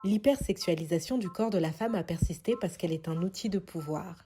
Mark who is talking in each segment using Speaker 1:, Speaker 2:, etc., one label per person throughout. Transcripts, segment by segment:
Speaker 1: L'hypersexualisation du corps de la femme a persisté parce qu'elle est un outil de pouvoir.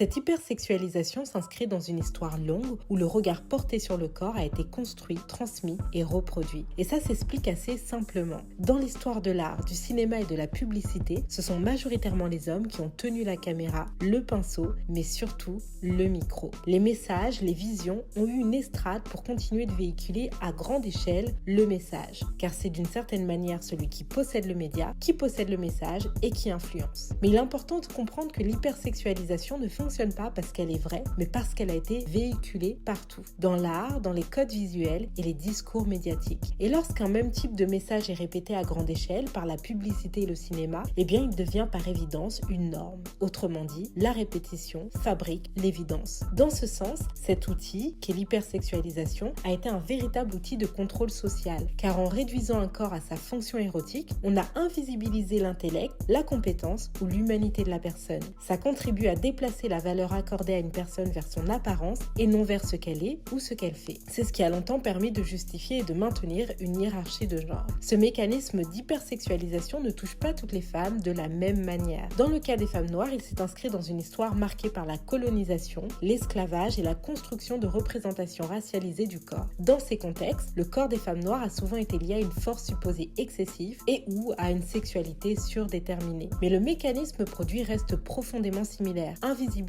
Speaker 1: Cette hypersexualisation s'inscrit dans une histoire longue où le regard porté sur le corps a été construit, transmis et reproduit. Et ça s'explique assez simplement. Dans l'histoire de l'art, du cinéma et de la publicité, ce sont majoritairement les hommes qui ont tenu la caméra, le pinceau, mais surtout le micro. Les messages, les visions ont eu une estrade pour continuer de véhiculer à grande échelle le message. Car c'est d'une certaine manière celui qui possède le média, qui possède le message et qui influence. Mais il est important de comprendre que l'hypersexualisation ne fonctionne pas parce qu'elle est vraie, mais parce qu'elle a été véhiculée partout, dans l'art, dans les codes visuels et les discours médiatiques. Et lorsqu'un même type de message est répété à grande échelle par la publicité et le cinéma, eh bien il devient par évidence une norme. Autrement dit, la répétition fabrique l'évidence. Dans ce sens, cet outil, qui est l'hypersexualisation, a été un véritable outil de contrôle social, car en réduisant un corps à sa fonction érotique, on a invisibilisé l'intellect, la compétence ou l'humanité de la personne. Ça contribue à déplacer la valeur accordée à une personne vers son apparence et non vers ce qu'elle est ou ce qu'elle fait. C'est ce qui a longtemps permis de justifier et de maintenir une hiérarchie de genre. Ce mécanisme d'hypersexualisation ne touche pas toutes les femmes de la même manière. Dans le cas des femmes noires, il s'est inscrit dans une histoire marquée par la colonisation, l'esclavage et la construction de représentations racialisées du corps. Dans ces contextes, le corps des femmes noires a souvent été lié à une force supposée excessive et ou à une sexualité surdéterminée. Mais le mécanisme produit reste profondément similaire. Invisibiliser,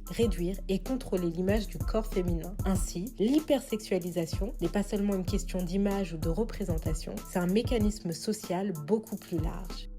Speaker 1: réduire et contrôler l'image du corps féminin. Ainsi, l'hypersexualisation n'est pas seulement une question d'image ou de représentation, c'est un mécanisme social beaucoup plus large.